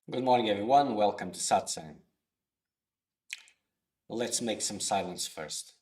Good morning, everyone. Welcome to Satsang. Let's make some silence first.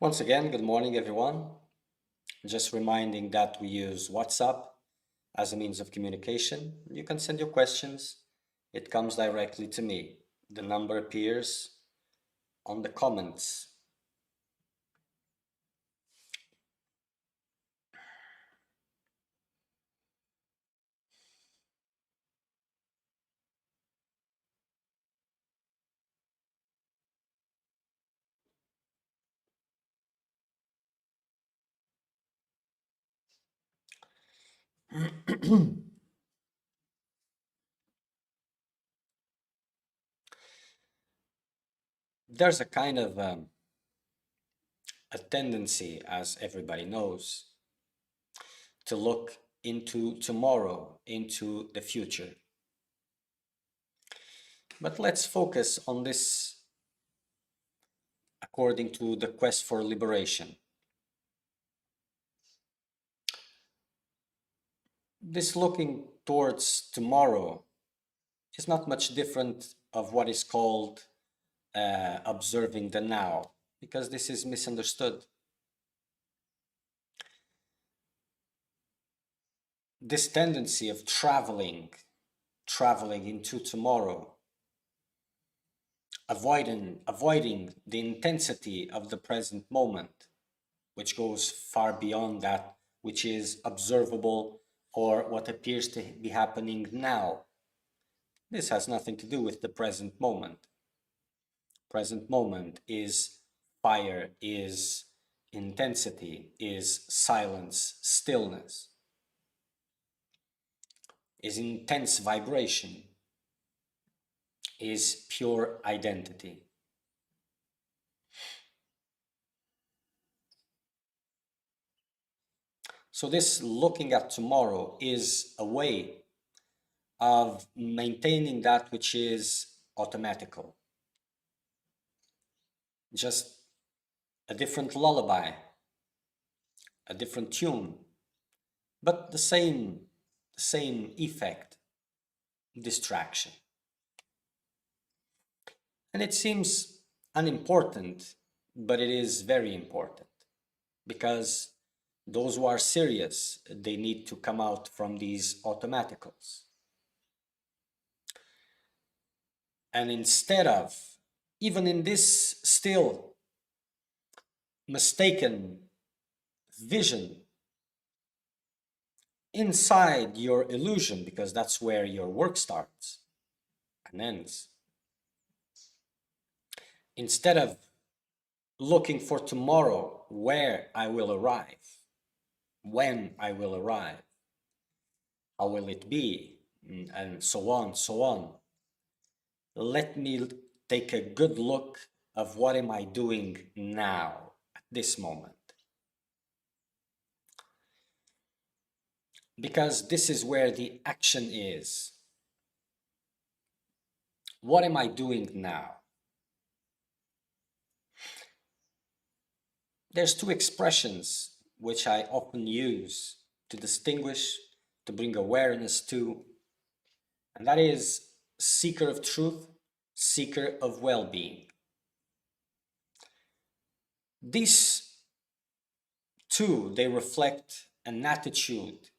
Once again, good morning, everyone. Just reminding that we use WhatsApp as a means of communication. You can send your questions. It comes directly to me. The number appears on the comments. There's a kind of a tendency, as everybody knows, to look into tomorrow, into the future. But let's focus on this according to the quest for liberation. This looking towards tomorrow is not much different of what is called observing the now, because this is misunderstood. This tendency of traveling into tomorrow, avoiding the intensity of the present moment, which goes far beyond that which is observable or what appears to be happening now. This has nothing to do with the present moment. Present moment is fire, is intensity, is silence, stillness, is intense vibration, is pure identity. So this looking at tomorrow is a way of maintaining that which is automatical. Just a different lullaby, a different tune, but the same effect, distraction. And it seems unimportant, but it is very important, because those who are serious, they need to come out from these automaticals. And instead of, even in this still mistaken vision, inside your illusion, because that's where your work starts and ends, instead of looking for tomorrow, where I will arrive, when I will arrive, how will it be, and so on, so on. Let me take a good look of what am I doing now, at this moment. Because this is where the action is. What am I doing now? There's two expressions which I often use to distinguish, to bring awareness to, and that is seeker of truth, seeker of well-being. These two, they reflect an attitude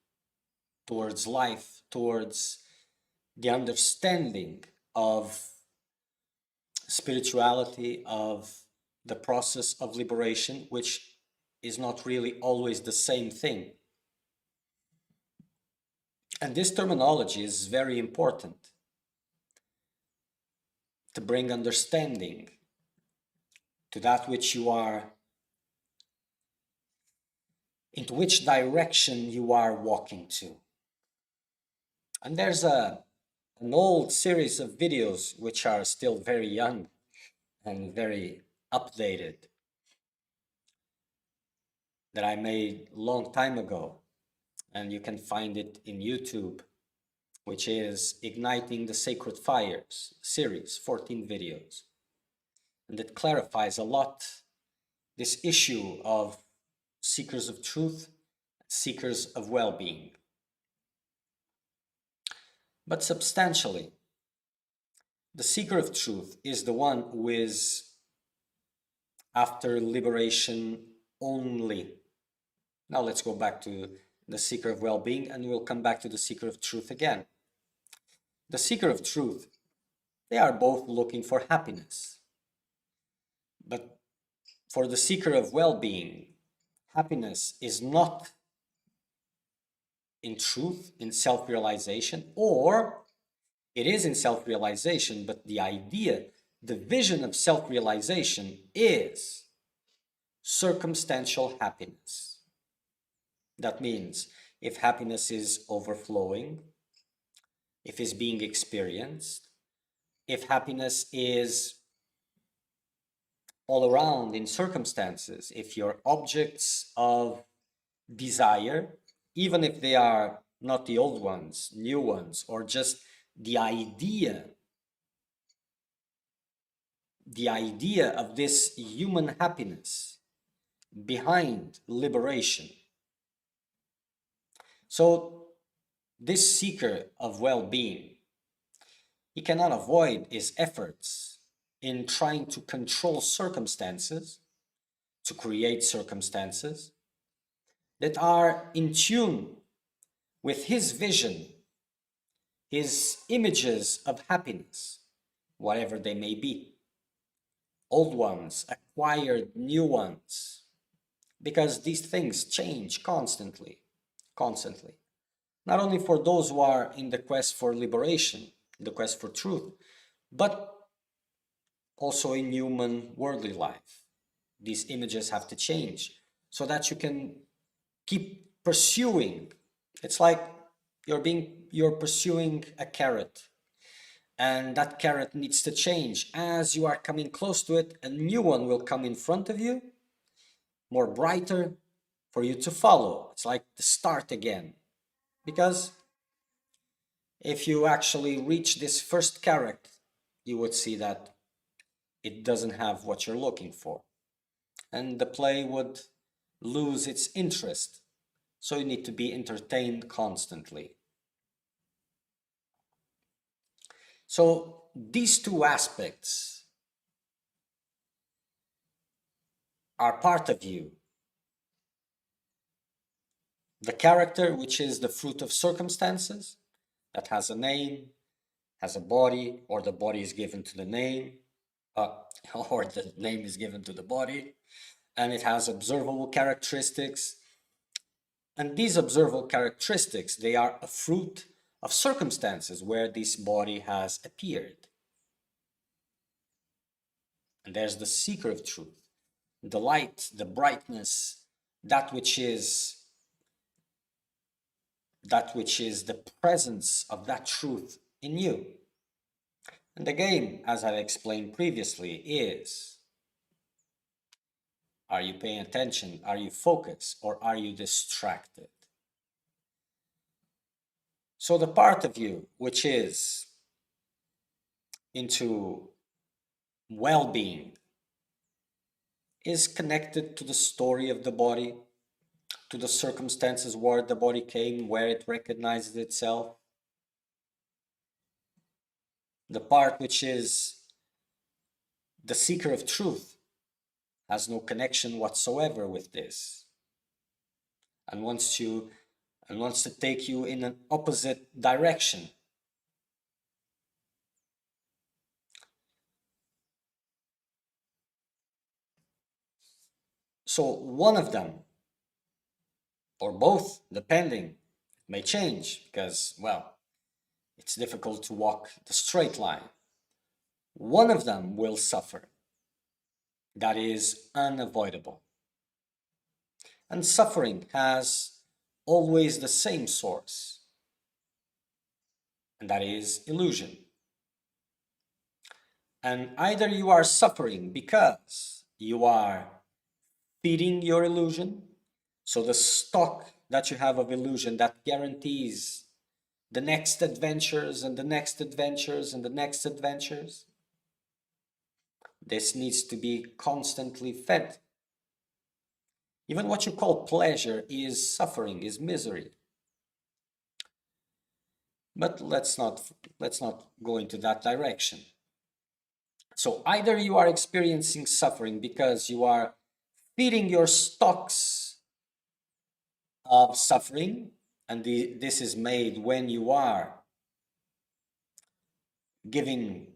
towards life, towards the understanding of spirituality, of the process of liberation, which is not really always the same thing. And this terminology is very important to bring understanding to that which you are, into which direction you are walking to. And there's an old series of videos which are still very young and very updated that I made a long time ago, and you can find it in YouTube, which is Igniting the Sacred Fires series, 14 videos. And it clarifies a lot this issue of seekers of truth, seekers of well-being. But substantially, the seeker of truth is the one who is after liberation only. Now let's go back to the seeker of well-being, and we'll come back to the seeker of truth again. The seeker of truth, they are both looking for happiness. But for the seeker of well-being, happiness is not in truth, in self-realization, or it is in self-realization, but the idea, the vision of self-realization is circumstantial happiness. That means if happiness is overflowing, if it's being experienced, if happiness is all around in circumstances, if your objects of desire, even if they are not the old ones, new ones, or just the idea of this human happiness behind liberation. So this seeker of well-being, he cannot avoid his efforts in trying to control circumstances, to create circumstances that are in tune with his vision, his images of happiness, whatever they may be. Old ones, acquired new ones, because these things change constantly. Not only for those who are in the quest for liberation, the quest for truth, but also in human worldly life. These images have to change so that you can keep pursuing. It's like you're pursuing a carrot, and that carrot needs to change. As you are coming close to it, a new one will come in front of you, more brighter, for you to follow. It's like the start again. Because if you actually reach this first carrot, you would see that it doesn't have what you're looking for. And the play would lose its interest. So you need to be entertained constantly. So these two aspects are part of you. The character, which is the fruit of circumstances, that has a name, has a body, or the body is given to the name, or the name is given to the body, and it has observable characteristics. And these observable characteristics, they are a fruit of circumstances where this body has appeared. And there's the seeker of truth, the light, the brightness, that which is the presence of that truth in you. And the game, as I explained previously, is: are you paying attention? Are you focused? Or are you distracted? So the part of you which is into well-being is connected to the story of the body, to the circumstances where the body came, where it recognizes itself. The part which is the seeker of truth has no connection whatsoever with this, and wants to take you in an opposite direction. So one of them, or both, depending, may change, because, well, it's difficult to walk the straight line. One of them will suffer. That is unavoidable. And suffering has always the same source, and that is illusion. And either you are suffering because you are feeding your illusion, so the stock that you have of illusion that guarantees the next adventures and the next adventures and the next adventures, this needs to be constantly fed. Even what you call pleasure is suffering, is misery. But let's not go into that direction. So either you are experiencing suffering because you are feeding your stocks of suffering, and this is made when you are giving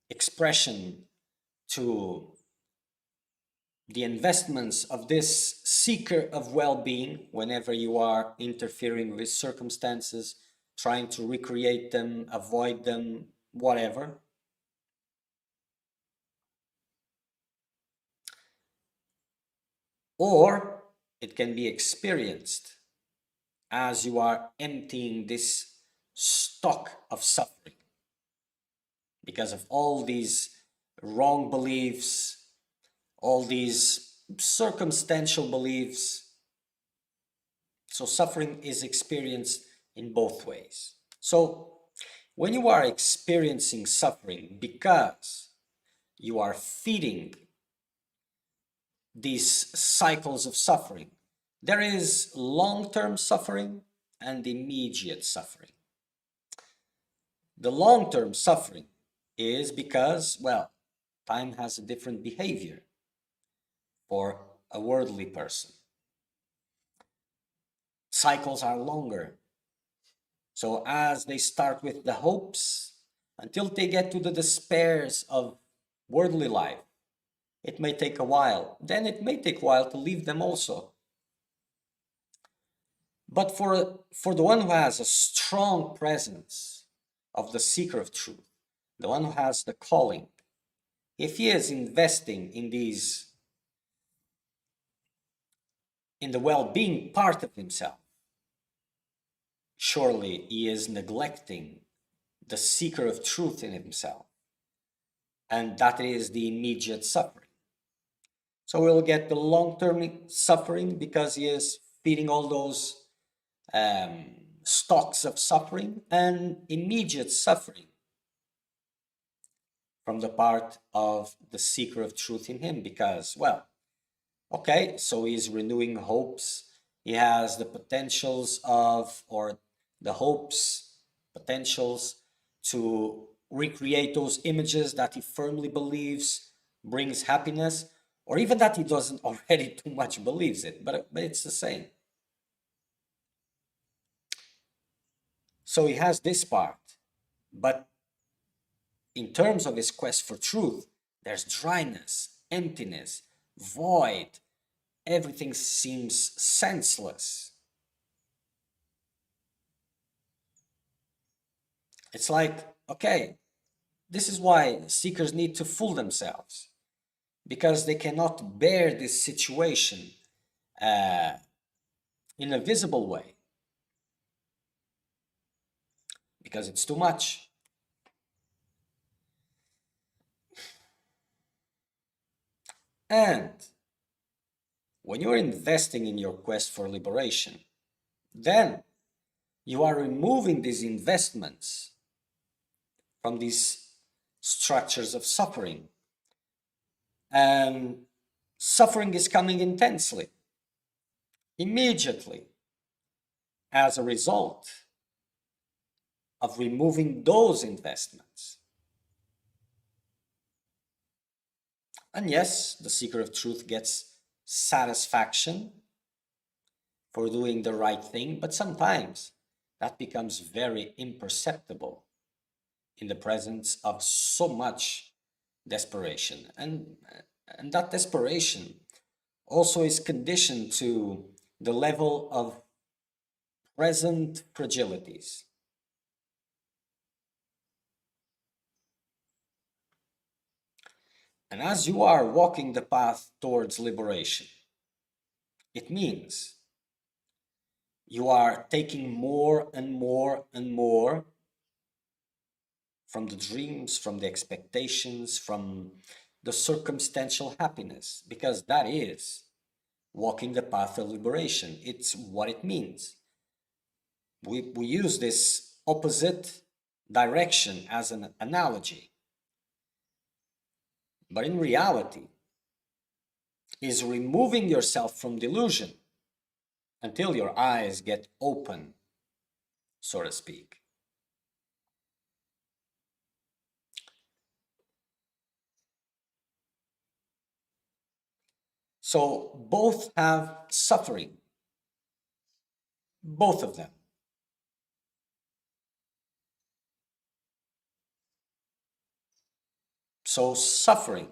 expression to the investments of this seeker of well-being whenever you are interfering with circumstances, trying to recreate them, avoid them, whatever. Or it can be experienced as you are emptying this stock of suffering because of all these wrong beliefs, all these circumstantial beliefs. So suffering is experienced in both ways. So when you are experiencing suffering because you are feeding these cycles of suffering, there is long-term suffering and immediate suffering. The long-term suffering is because, well, time has a different behavior for a worldly person. Cycles are longer. So as they start with the hopes, until they get to the despairs of worldly life, it may take a while. Then it may take a while to leave them also. But for the one who has a strong presence of the seeker of truth, the one who has the calling, if he is investing in the well-being part of himself, surely he is neglecting the seeker of truth in himself, and that is the immediate suffering. So we'll get the long-term suffering because he is feeding all those stocks of suffering, and immediate suffering from the part of the seeker of truth in him because, well, okay, so he's renewing hopes. He has the potentials of, or the hopes, potentials to recreate those images that he firmly believes brings happiness, or even that he doesn't already too much believes it, but it's the same. So he has this part, but in terms of his quest for truth, there's dryness, emptiness, void. Everything seems senseless. It's like, okay, this is why seekers need to fool themselves, because they cannot bear this situation in a visible way, because it's too much. And when you're investing in your quest for liberation, then you are removing these investments from these structures of suffering. And suffering is coming intensely, immediately, as a result of removing those investments. And yes, the seeker of truth gets satisfaction for doing the right thing, but sometimes that becomes very imperceptible in the presence of so much desperation. And that desperation also is conditioned to the level of present fragilities. And as you are walking the path towards liberation, it means you are taking more and more and more from the dreams, from the expectations, from the circumstantial happiness, because that is walking the path of liberation. It's what it means. We use this opposite direction as an analogy. But in reality, is removing yourself from delusion until your eyes get open, so to speak. So both have suffering, both of them. So suffering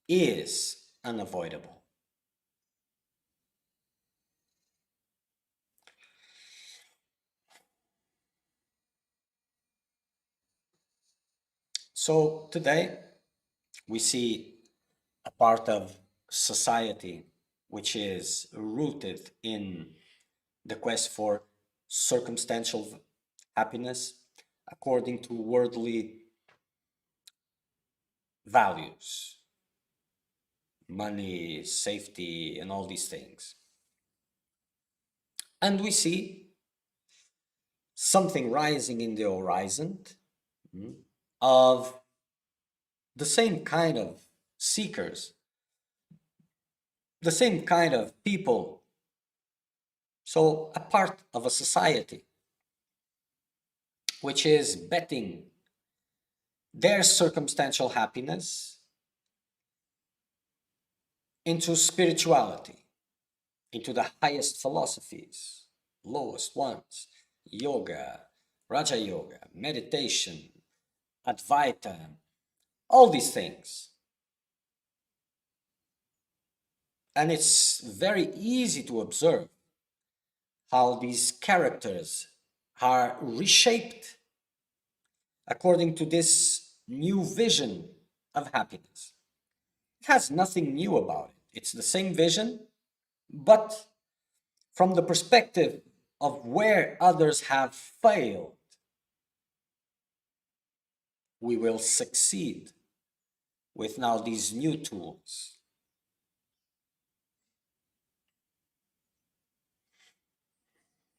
is unavoidable. So today we see a part of society which is rooted in the quest for circumstantial happiness according to worldly values, money, safety, and all these things. And we see something rising in the horizon, of the same kind of seekers, the same kind of people. So, a part of a society which is betting their circumstantial happiness into spirituality, into the highest philosophies, lowest ones, yoga, Raja Yoga, meditation, Advaita, all these things. And it's very easy to observe how these characters are reshaped according to this new vision of happiness. It has nothing new about it. It's the same vision, but from the perspective of where others have failed, we will succeed with now these new tools.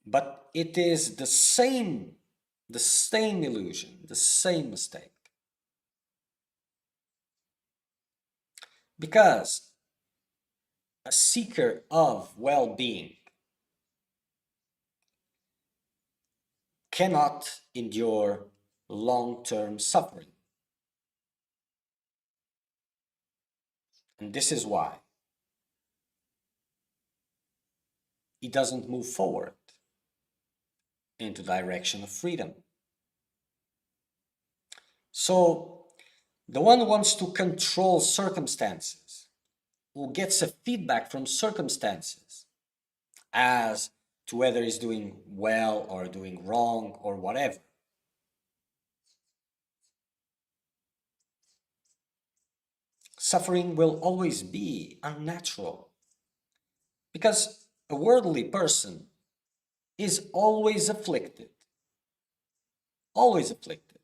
But it is the same illusion, the same mistake. Because a seeker of well-being cannot endure long-term suffering. And this is why he doesn't move forward into direction of freedom. So the one who wants to control circumstances, who gets a feedback from circumstances as to whether he's doing well or doing wrong or whatever, suffering will always be unnatural. Because a worldly person is always afflicted, always afflicted.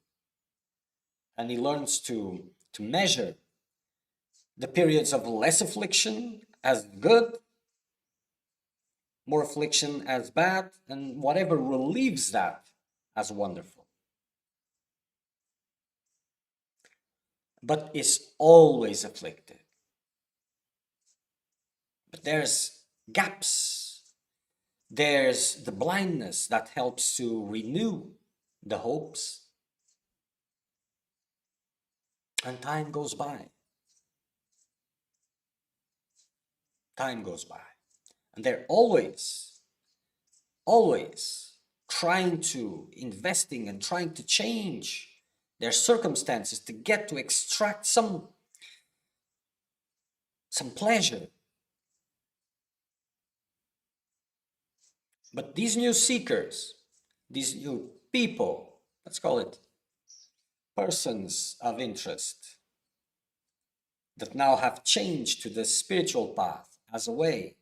And he learns to measure the periods of less affliction as good, more affliction as bad, and whatever relieves that as wonderful. But is always afflicted. But there's gaps. There's the blindness that helps to renew the hopes. And time goes by. Time goes by. And they're always trying to, investing and trying to change their circumstances to get to extract some pleasure. But these new seekers, these new people, let's call it persons of interest, that now have changed to the spiritual path as a way,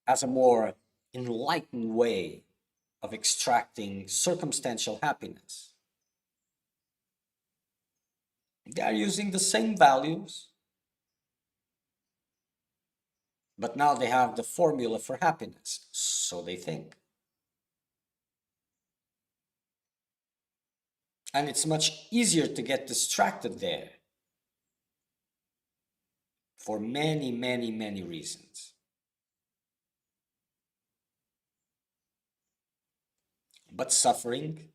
as a more enlightened way of extracting circumstantial happiness. They are using the same values, but now they have the formula for happiness, so they think. And it's much easier to get distracted there for many, many, many reasons. But suffering,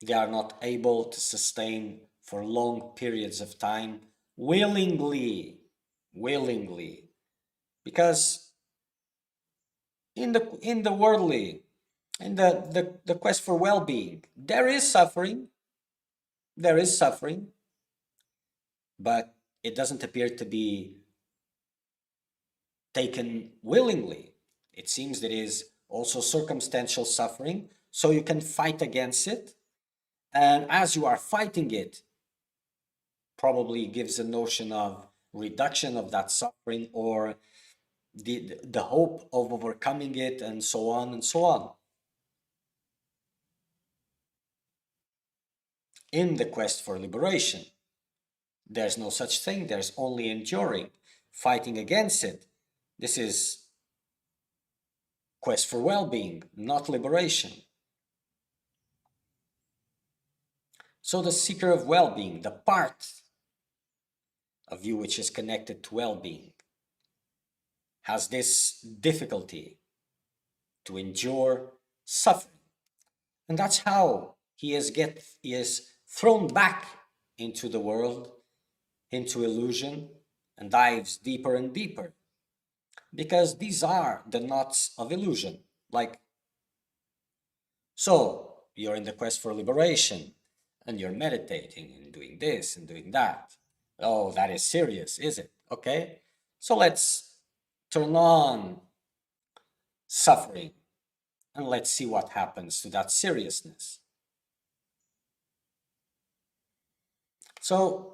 they are not able to sustain for long periods of time willingly, because in the worldly, in the quest for well-being, there is suffering, but it doesn't appear to be taken willingly. It seems there is also circumstantial suffering, so you can fight against it. And as you are fighting it, probably gives a notion of reduction of that suffering, or the hope of overcoming it, and so on and so on. In the quest for liberation, there's no such thing. There's only enduring, fighting against it. This is quest for well-being, not liberation. So the seeker of well-being, the part of you which is connected to well-being, has this difficulty to endure suffering. And that's how he is thrown back into the world, into illusion, and dives deeper and deeper. Because these are the knots of illusion. Like, so you're in the quest for liberation, and you're meditating and doing this and doing that. Oh, that is serious, is it? Okay, so let's turn on suffering and let's see what happens to that seriousness. So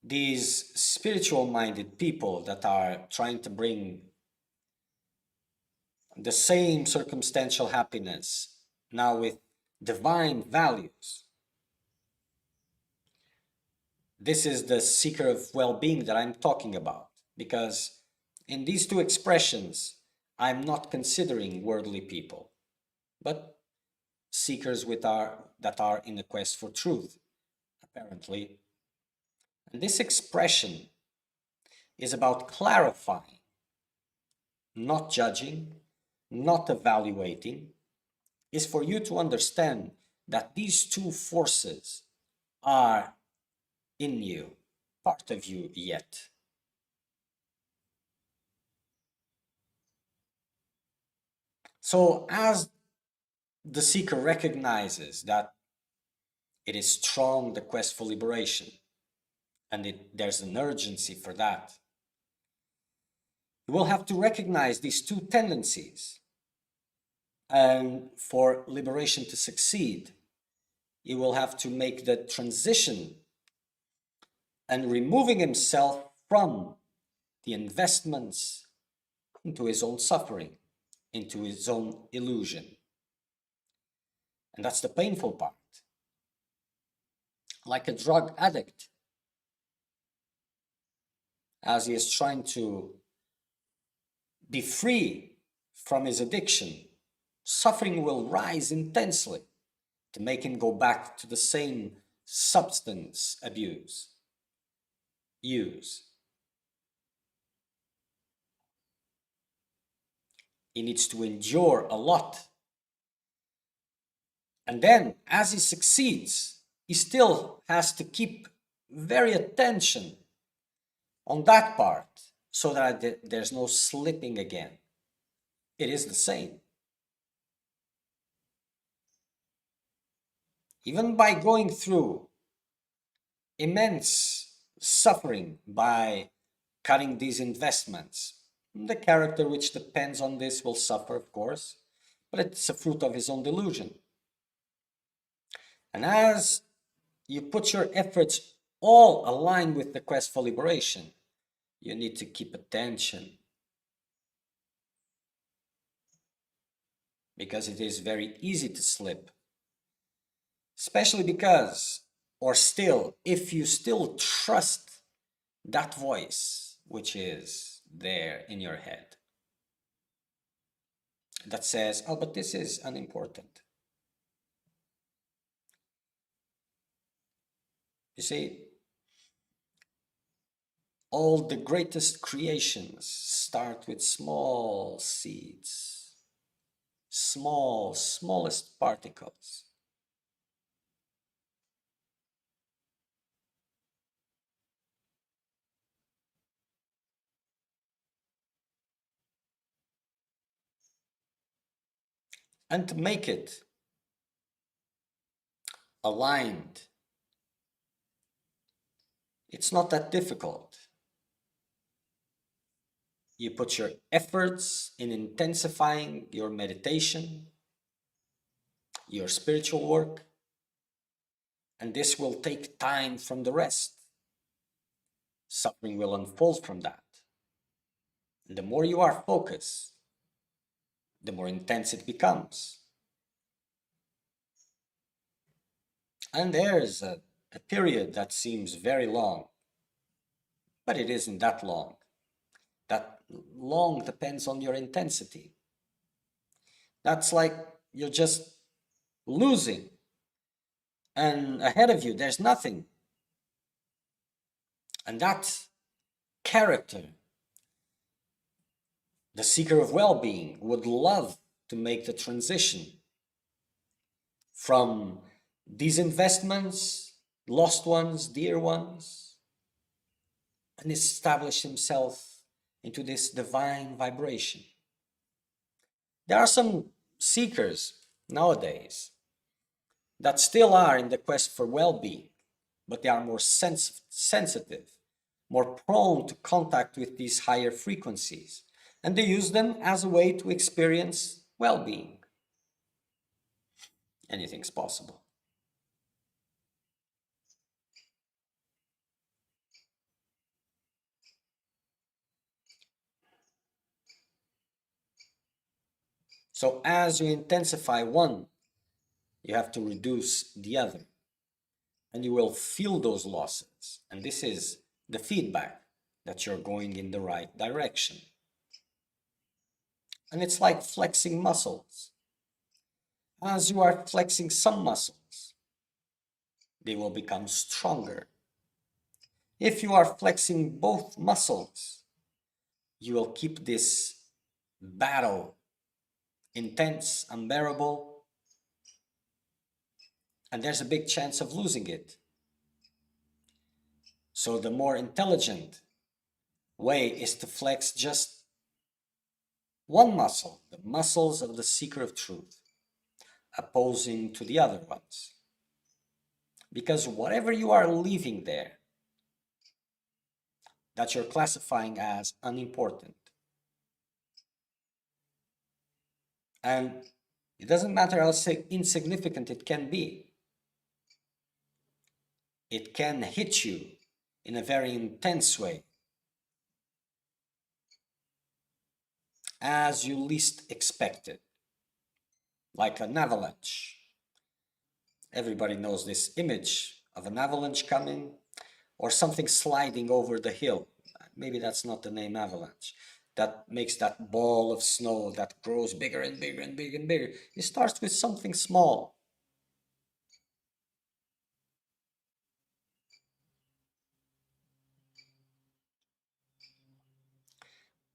these spiritual minded people that are trying to bring the same circumstantial happiness now with divine values, this is the seeker of well-being that I'm talking about, because in these two expressions I'm not considering worldly people, but seekers that are in a quest for truth, apparently. And this expression is about clarifying, not judging, not evaluating, is for you to understand that these two forces are in you, part of you yet. So as the seeker recognizes that it is strong, the quest for liberation, and there's an urgency for that, you will have to recognize these two tendencies. And for liberation to succeed, you will have to make the transition and removing himself from the investments into his own suffering, into his own illusion. And that's the painful part. Like a drug addict, as he is trying to be free from his addiction, suffering will rise intensely to make him go back to the same substance use. He needs to endure a lot. And then, as he succeeds, he still has to keep very attention on that part so that there's no slipping again. It is the same. Even by going through immense suffering by cutting these investments, the character which depends on this will suffer, of course, but it's a fruit of his own delusion. And as you put your efforts all aligned with the quest for liberation, you need to keep attention, because it is very easy to slip, especially because, or still, if you still trust that voice which is there in your head that says, oh, but this is unimportant. You see, all the greatest creations start with small seeds, smallest particles. and to make it aligned. It's not that difficult. You put your efforts in intensifying your meditation, your spiritual work, and this will take time from the rest. Suffering will unfold from that. And the more you are focused, the more intense it becomes. And there's a period that seems very long, but it isn't that long. That long depends on your intensity. That's like you're just losing, and ahead of you there's nothing. And that character, the seeker of well-being, would love to make the transition from these investments, lost ones, dear ones, and establish himself into this divine vibration. There are some seekers nowadays that still are in the quest for well-being, but they are more sensitive, more prone to contact with these higher frequencies, and they use them as a way to experience well-being. Anything's possible. So as you intensify one, you have to reduce the other, and you will feel those losses. And this is the feedback that you're going in the right direction. And it's like flexing muscles. As you are flexing some muscles, they will become stronger. If you are flexing both muscles, you will keep this battle intense, unbearable, and there's a big chance of losing it. So the more intelligent way is to flex just one muscle, the muscles of the seeker of truth, opposing to the other ones. Because whatever you are leaving there, that you're classifying as unimportant, and it doesn't matter how insignificant it can be, it can hit you in a very intense way, as you least expect it, like an avalanche. Everybody knows this image of an avalanche coming, or something sliding over the hill. Maybe that's not the name avalanche. That makes that ball of snow that grows bigger and bigger and bigger and bigger. It starts with something small.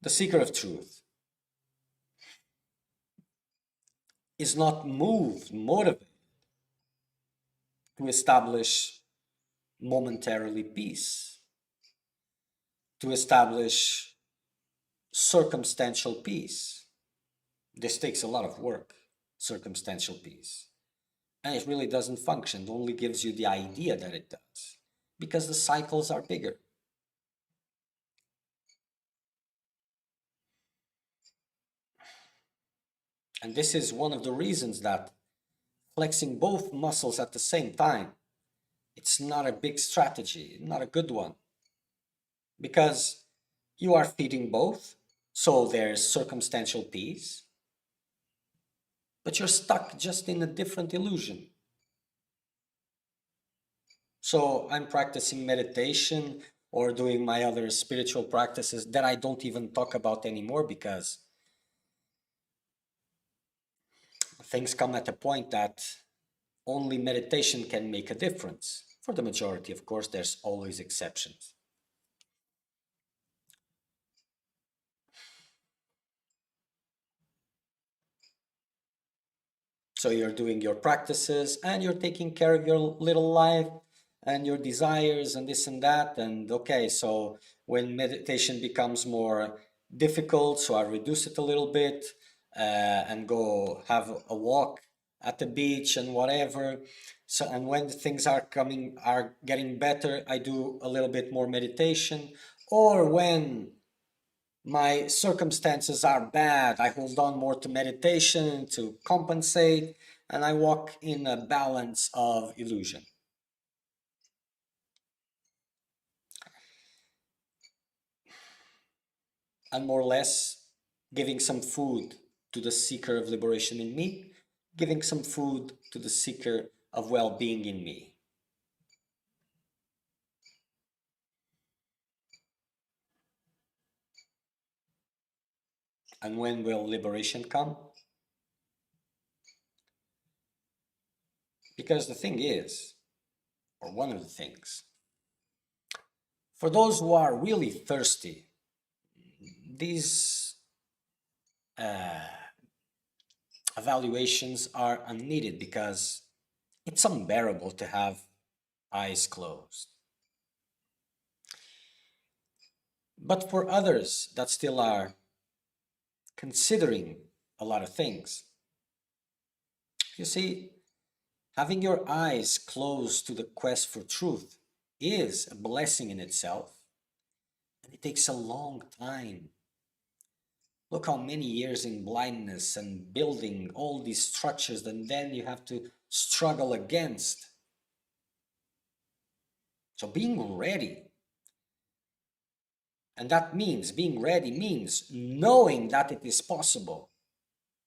The seeker of truth is not motivated to establish momentarily peace, to establish circumstantial peace. This takes a lot of work, circumstantial peace. And it really doesn't function. It only gives you the idea that it does, because the cycles are bigger. And this is one of the reasons that flexing both muscles at the same time, it's not a big strategy, not a good one. Because you are feeding both, so there's circumstantial peace, but you're stuck just in a different illusion. So I'm practicing meditation or doing my other spiritual practices that I don't even talk about anymore, because things come at a point that only meditation can make a difference. For the majority, of course, there's always exceptions. So you're doing your practices and you're taking care of your little life and your desires and this and that. And okay, so when meditation becomes more difficult, so I reduce it a little bit. and go have a walk at the beach and whatever. So, and when things are getting better, I do a little bit more meditation. Or when my circumstances are bad, I hold on more to meditation to compensate, and I walk in a balance of illusion. And more or less giving some food to the seeker of liberation in me, giving some food to the seeker of well-being in me. And when will liberation come? Because the thing is, or one of the things, for those who are really thirsty, these evaluations are unneeded because it's unbearable to have eyes closed. But for others that still are considering a lot of things, you see, having your eyes closed to the quest for truth is a blessing in itself, and it takes a long time. Look how many years in blindness and building all these structures that then you have to struggle against. So being ready, and that means being ready means knowing that it is possible,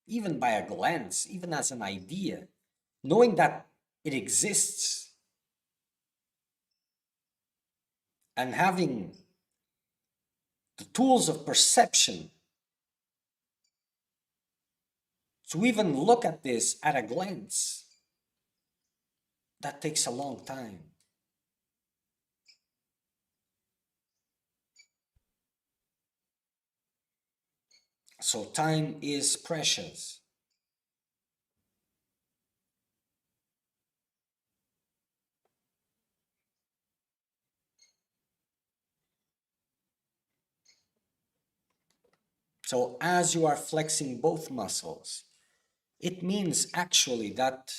even by a glance, even as an idea, knowing that it exists, and having the tools of perception to even look at this at a glance. That takes a long time. So time is precious. So as you are flexing both muscles, it means actually that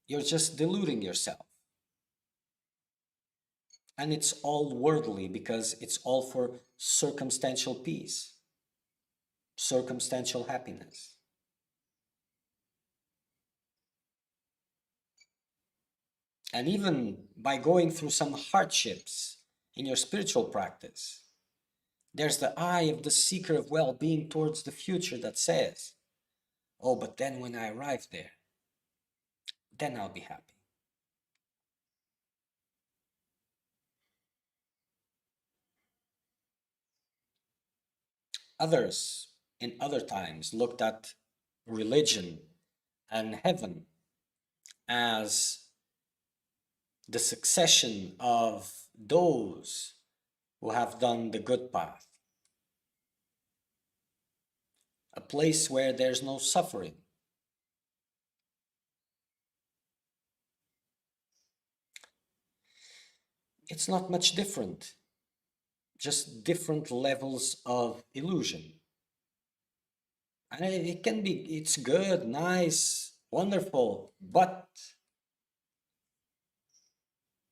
you're just deluding yourself. And it's all worldly because it's all for circumstantial peace, circumstantial happiness. And even by going through some hardships in your spiritual practice, there's the eye of the seeker of well-being towards the future that says, oh, but then when I arrive there, then I'll be happy. Others, in other times, looked at religion and heaven as the succession of those who have done the good path, a place where there's no suffering. It's not much different, just different levels of illusion. And it can be, it's good, nice, wonderful, but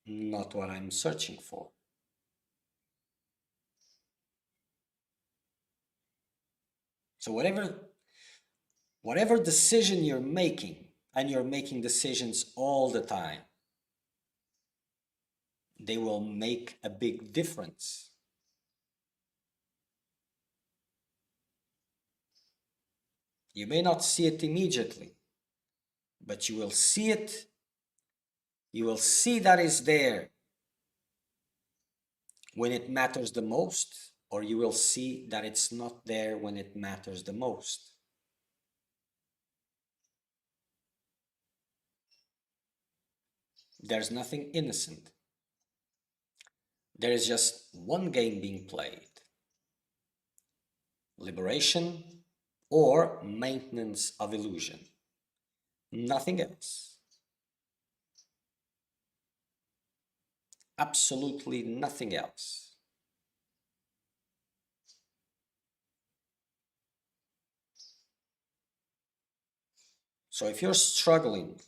not what I'm searching for. So whatever decision you're making, and you're making decisions all the time, they will make a big difference. You may not see it immediately, but you will see it. You will see that it's there when it matters the most, or you will see that it's not there when it matters the most. There's nothing innocent. There is just one game being played: liberation or maintenance of illusion. Nothing else. Absolutely nothing else. So if you're struggling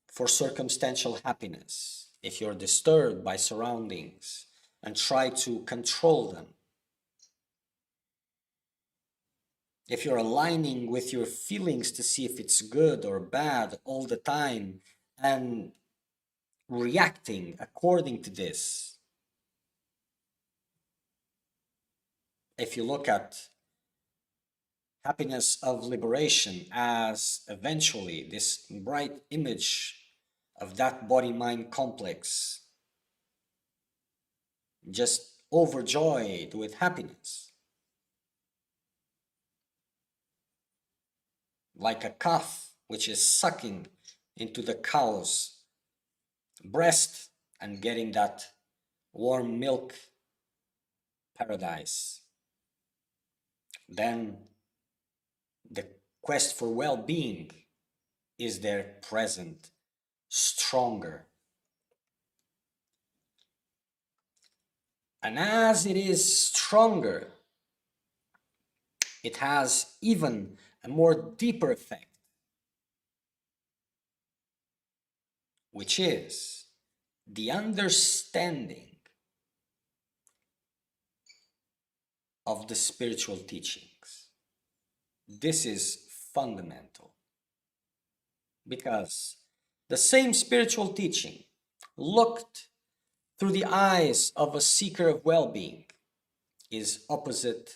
for circumstantial happiness, if you're disturbed by surroundings and try to control them, if you're aligning with your feelings to see if it's good or bad all the time and reacting according to this, if you look at happiness of liberation as eventually this bright image of that body-mind complex, just overjoyed with happiness, like a calf which is sucking into the cow's breast and getting that warm milk paradise. Then the quest for well-being is there present, stronger. And as it is stronger, it has even a more deeper effect, which is the understanding of the spiritual teachings. This is fundamental because the same spiritual teaching looked through the eyes of a seeker of well-being is opposite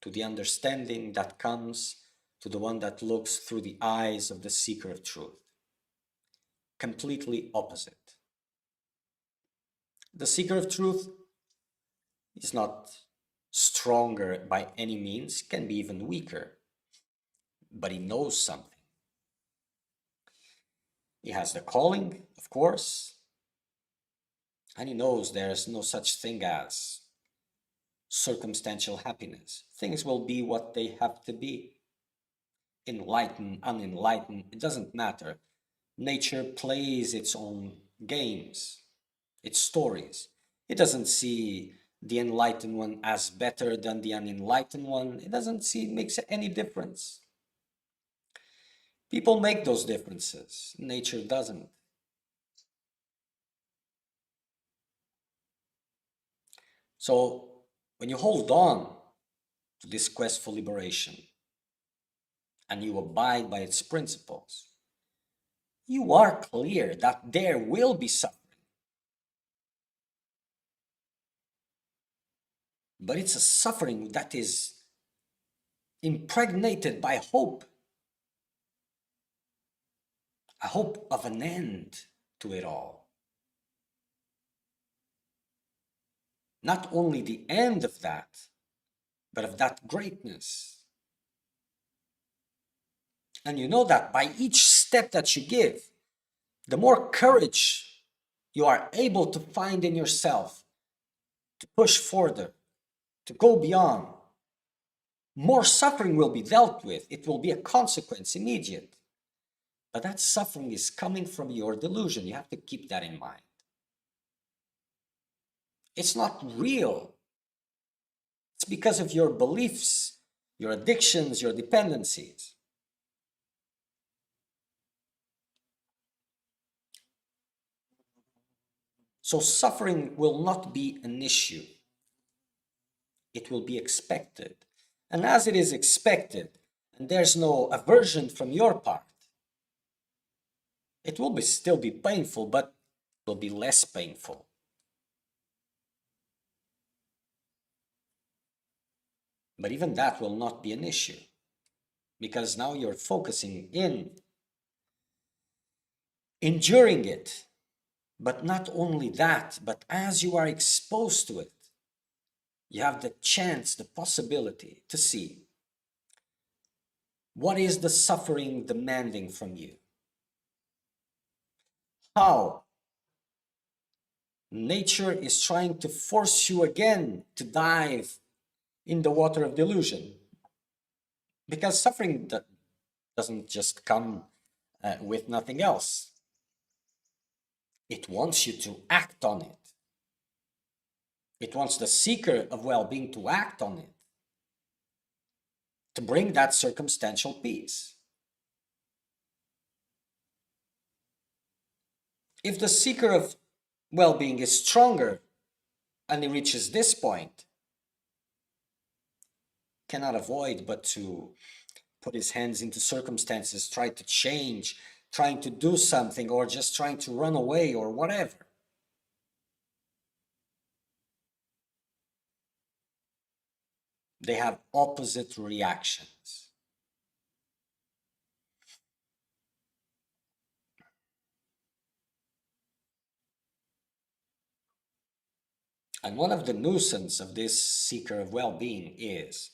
to the understanding that comes to the one that looks through the eyes of the seeker of truth. Completely opposite. The seeker of truth is not stronger by any means, can be even weaker, but he knows something. He has the calling, of course, and he knows there's no such thing as circumstantial happiness. Things will be what they have to be. Enlightened, unenlightened, it doesn't matter. Nature plays its own games, its stories. It doesn't see the enlightened one as better than the unenlightened one. It doesn't see it makes any difference. People make those differences. Nature doesn't. So when you hold on to this quest for liberation and you abide by its principles, you are clear that there will be suffering. But it's a suffering that is impregnated by hope. A hope of an end to it all. Not only the end of that, but of that greatness. And you know that by each step that you give, the more courage you are able to find in yourself to push further, to go beyond, more suffering will be dealt with. It will be a consequence, immediate. But that suffering is coming from your delusion. You have to keep that in mind. It's not real. It's because of your beliefs, your addictions, your dependencies. So suffering will not be an issue. It will be expected. And as it is expected, and there's no aversion from your part, it will still be painful, but it will be less painful. But even that will not be an issue, because now you're focusing in enduring it. But not only that, but as you are exposed to it, you have the chance, the possibility to see what is the suffering demanding from you. How nature is trying to force you again to dive in the water of delusion. Because suffering doesn't just come with nothing else. It wants you to act on it. It wants the seeker of well-being to act on it. to bring that circumstantial peace. If the seeker of well-being is stronger and he reaches this point, cannot avoid but to put his hands into circumstances, try to change, trying to do something, or just trying to run away or whatever. They have opposite reactions. And one of the nuisance of this seeker of well-being is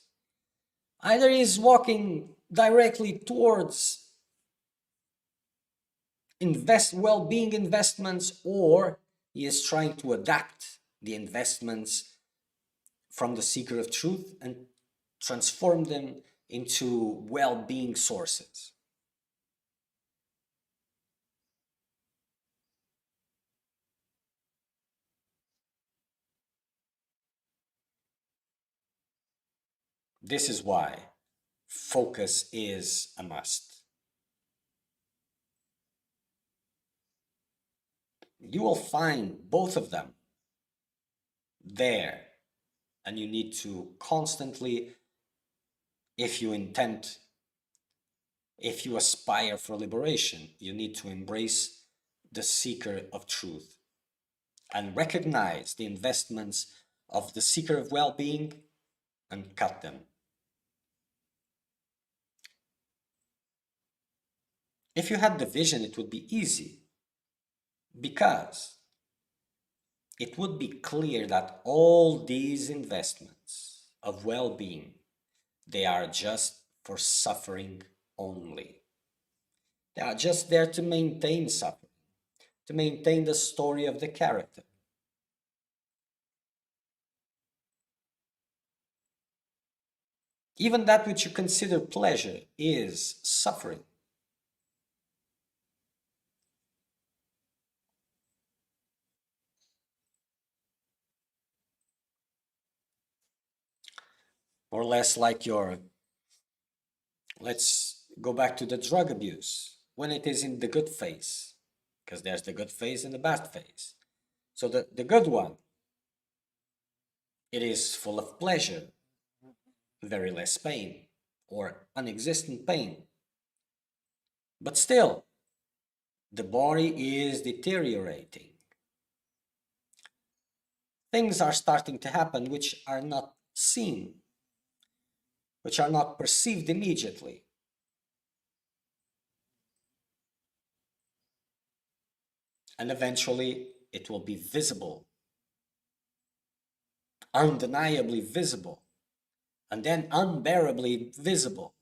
either he's walking directly towards well-being investments, or he is trying to adapt the investments from the seeker of truth and transform them into well-being sources. This is why focus is a must. You will find both of them there, and you need to constantly, if you aspire for liberation, you need to embrace the seeker of truth and recognize the investments of the seeker of well-being and cut them. If you had the vision, it would be easy, because it would be clear that all these investments of well-being, they are just for suffering only. They are just there to maintain suffering, to maintain the story of the character. Even that which you consider pleasure is suffering. More or less like let's go back to the drug abuse, when it is in the good phase, because there's the good phase and the bad phase. So the good one, it is full of pleasure, very less pain, or non-existent pain. But still, the body is deteriorating. Things are starting to happen which are not seen, which are not perceived immediately. And eventually it will be visible, undeniably visible, and then unbearably visible.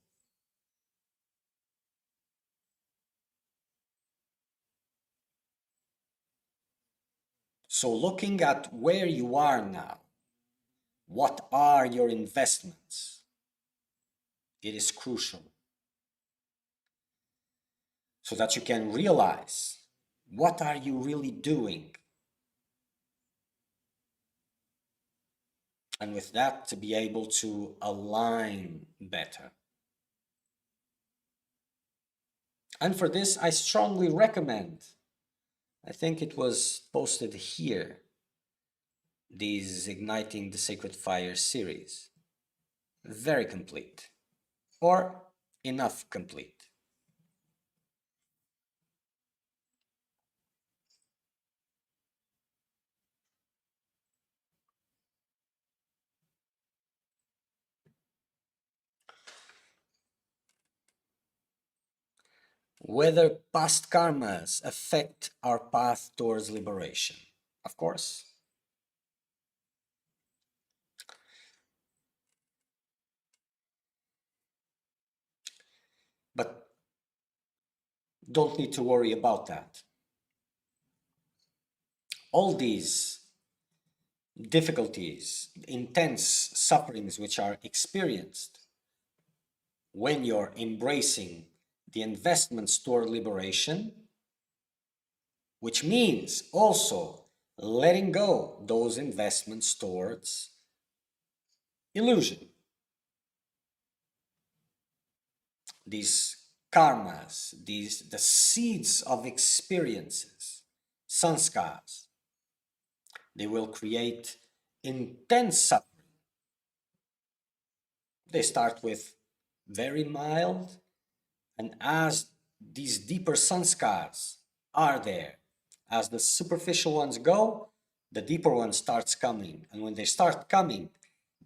So looking at where you are now, what are your investments? It is crucial, so that you can realize what are you really doing, and with that to be able to align better. And for this I strongly recommend, I think it was posted here, this Igniting the Sacred Fire series. Very complete, or enough complete. Whether past karmas affect our path towards liberation. Of course. But don't need to worry about that. All these difficulties, intense sufferings which are experienced when you're embracing the investments toward liberation, which means also letting go those investments towards illusion. these karmas, the seeds of experiences, sanskars, they will create intense suffering. They start with very mild, and as these deeper sanskars are there, as the superficial ones go, the deeper one starts coming. And when they start coming,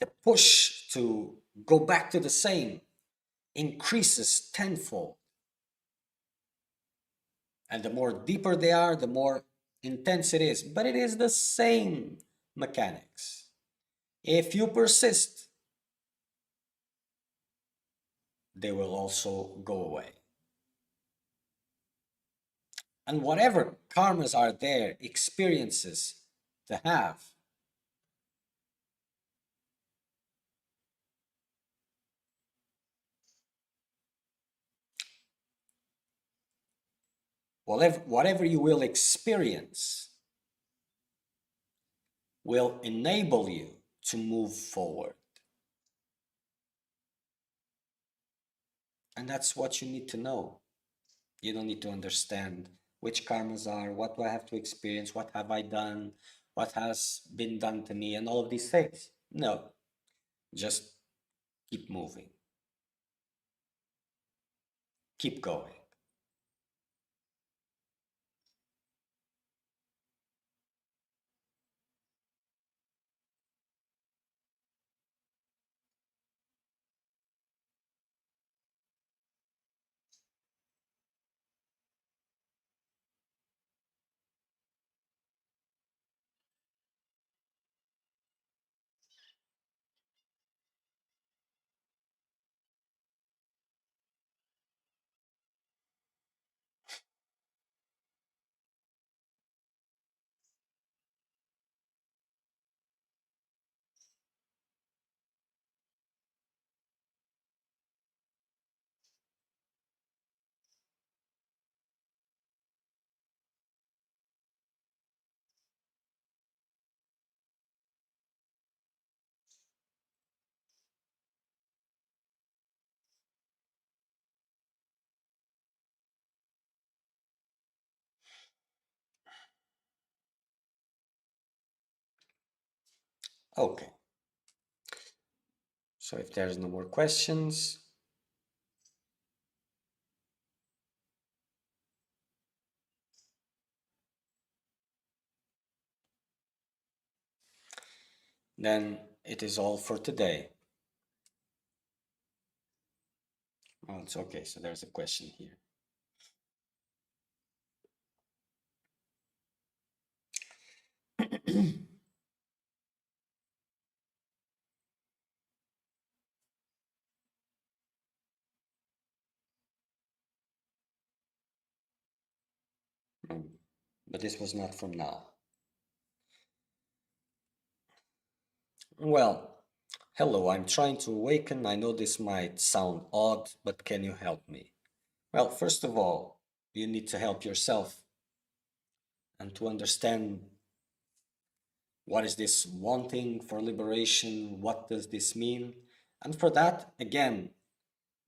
the push to go back to the same increases tenfold. And the more deeper they are, the more intense it is. But it is the same mechanics. If you persist, they will also go away. And whatever karmas are there, experiences to have, whatever you will experience will enable you to move forward. And that's what you need to know. You don't need to understand which karmas are, what do I have to experience, what have I done, what has been done to me, and all of these things. No, just keep moving. Keep going. Okay. So if there's no more questions, then it is all for today. Oh, it's okay. So there's a question here. But this was not from now. Well, hello, I'm trying to awaken. I know this might sound odd, but can you help me? Well, first of all, you need to help yourself and to understand what is this wanting for liberation? What does this mean? And for that, again,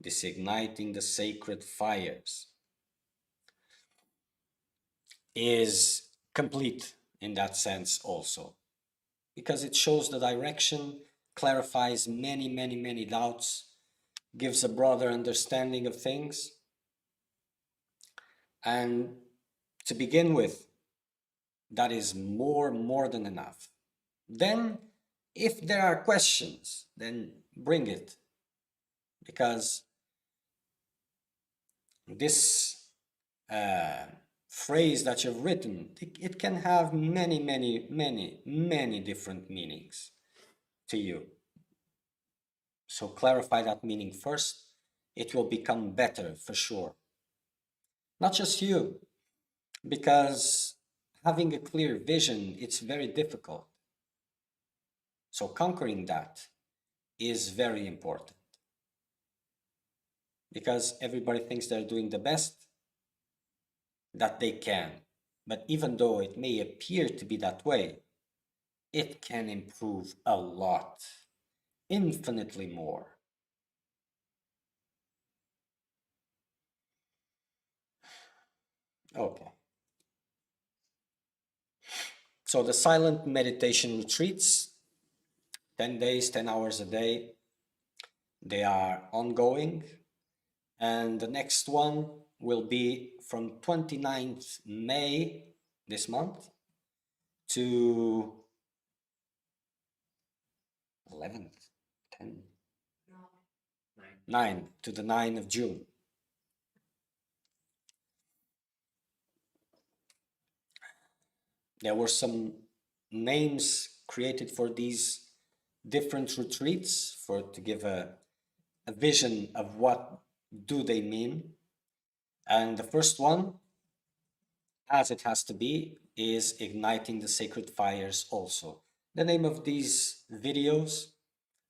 this igniting the sacred fires is complete in that sense also, because it shows the direction, clarifies many, many, many doubts, gives a broader understanding of things. And to begin with, that is more than enough. Then, if there are questions, then bring it, because this phrase that you've written, it can have many different meanings to you. So clarify that meaning first. It will become better for sure. Not just you, because having a clear vision, it's very difficult. So conquering that is very important, because everybody thinks they're doing the best that they can. But even though it may appear to be that way, it can improve a lot, infinitely more. Okay. So the silent meditation retreats, 10 days, 10 hours a day, they are ongoing. And the next one will be from 29th May this month to 11th, 10, 9 to the 9th of June. There were some names created for these different retreats to give a vision of what do they mean. And the first one, as it has to be, is Igniting the Sacred Fires also. The name of these videos,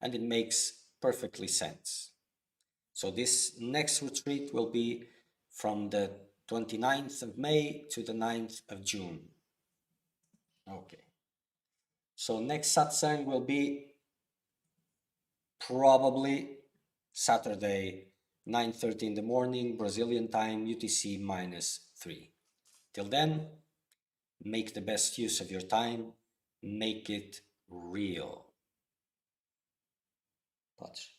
and it makes perfectly sense. So this next retreat will be from the 29th of May to the 9th of June. Okay. So next satsang will be probably Saturday, 9:30 in the morning, Brazilian time, UTC -3. Till then, make the best use of your time, make it real. Touch.